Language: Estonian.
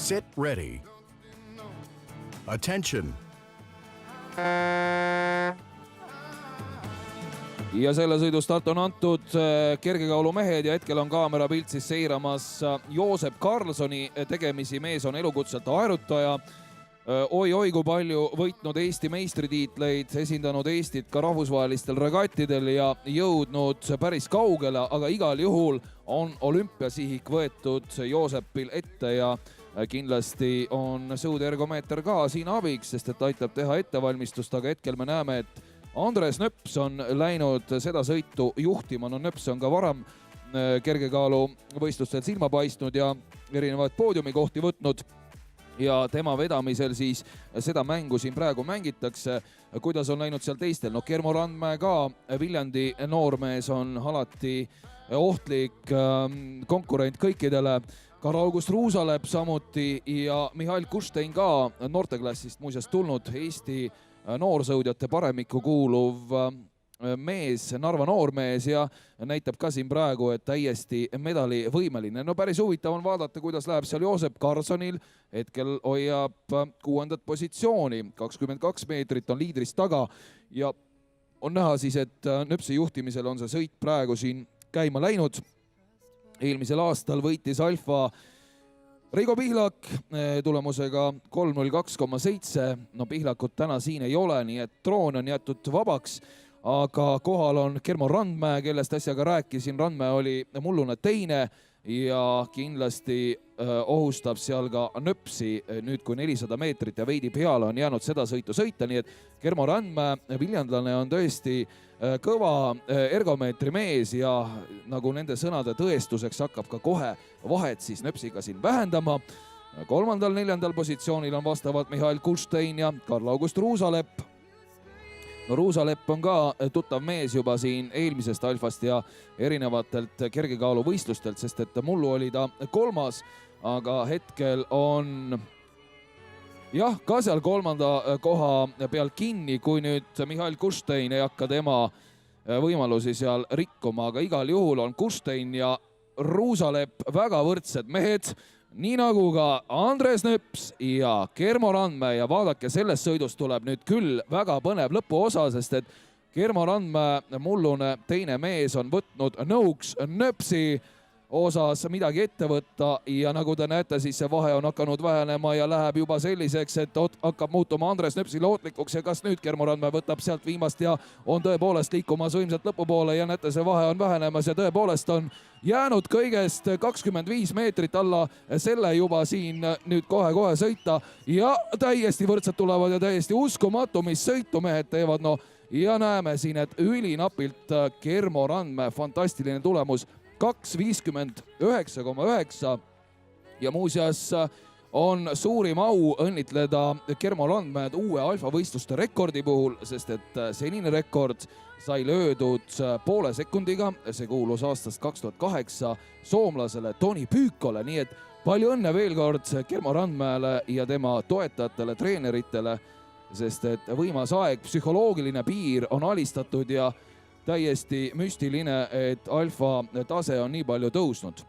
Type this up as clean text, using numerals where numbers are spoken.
Sit ready. Attention. Ja selle sõidustart on antud kergekaalumehed ja hetkel on kaamerapilt siis seiramas Joosep Karlssoni tegemisi. Mees on elukutselt aerutaja. Oi-oi, kui palju võitnud Eesti meistritiitleid, esindanud Eestit ka rahvusvahelistel regattidel ja jõudnud päris kaugele, aga igal juhul on olümpiasihik võetud Joosepil ette ja kindlasti on sõudeergomeeter ka siin abiks, sest et aitab teha ettevalmistust, aga hetkel me näeme, et Andres Nöps on läinud seda sõitu juhtima. No Nöps on ka varem kergekaalu võistlustel silma paistnud ja erinevaid poodiumikohti võtnud. Ja tema vedamisel siis seda mängu siin praegu mängitakse. Kuidas on läinud seal teistel? No Kermo Randmäe ka, Viljandi noormees on alati ohtlik konkurent kõikidele. Karl-August Ruusalepp samuti ja Mihhail Kuštein ka noorteklassist muuseas tulnud Eesti noorsõudjate paremikku kuuluv mees, Narva noormees ja näitab ka siin praegu, et täiesti medali võimeline. No päris huvitav on vaadata, kuidas läheb seal Joosep Karlssonil. Hetkel hoiab 6. positsiooni, 22 meetrit on liidrist taga ja on näha siis, et Nöpsi juhtimisel on see sõit praegu siin käima läinud. Eelmisel aastal võitis Alfa Reigo Pihlak tulemusega 3.02,7. No Pihlakut täna siin ei ole, nii et troon on jätud vabaks, aga kohal on Kermo Randmäe, kellest äsjaga rääkisin. Randmäe oli mullune teine ja kindlasti ohustab seal ka Nöpsi nüüd, kui 400 meetrit ja veidi peale on jäänud seda sõitu sõita. Nii et Kermo Randmäe, viljandlane, on tõesti kõva ergomeetri mees ja nagu nende sõnade tõestuseks hakkab ka kohe vahet siis Nöpsiga siin vähendama. 3., 4. positsioonil on vastavalt Mihhail Kuštein ja Karl-August Ruusalepp. No Ruusalepp on ka tuttav mees juba siin eelmisest Alfast ja erinevatelt kergekaaluvõistlustelt, sest et mullu oli ta 3., aga hetkel on jah, ka seal 3. koha peal kinni, kui nüüd Mihhail Kuštein ei hakka tema võimalusi seal rikkuma, aga igal juhul on Kuštein ja Ruusalepp väga võrdsed mehed, nii nagu ka Andres Nöps ja Kermo Randmäe ja vaadake, sellest sõidust tuleb nüüd küll väga põnev lõpuosa, sest et Kermo Randmäe, mullune teine mees, on võtnud nõuks Nöpsi osas midagi ette võtta ja nagu te näete, siis see vahe on hakanud vähenema ja läheb juba selliseks, et hakkab muutuma Andres Nöpsile ohtlikuks ja kas nüüd Kermo Randmäe võtab sealt viimast ja on tõepoolest liikumas võimsalt lõpupoole ja näete, see vahe on vähenemas ja tõepoolest on jäänud kõigest 25 meetrit alla selle juba siin nüüd kohe-kohe sõita ja täiesti võrdsed tulevad ja täiesti uskumatu, mis sõitu mehed teevad. No ja näeme siin, et ülinapilt Kermo Randmäe, fantastiline tulemus, 2.59,9 ja muuseas on suurim au õnnitleda Kermo Randmäed uue alfavõistluste rekordi puhul, sest et senine rekord sai löödud poole sekundiga. See kuulus aastast 2008 soomlasele Toni Pyykole, nii et palju õnne veel kord Kermo Randmäele ja tema toetajatele, treeneritele, sest et võimas aeg, psühholoogiline piir on alistatud ja täiesti müstiline, et alfa tase on nii palju tõusnud.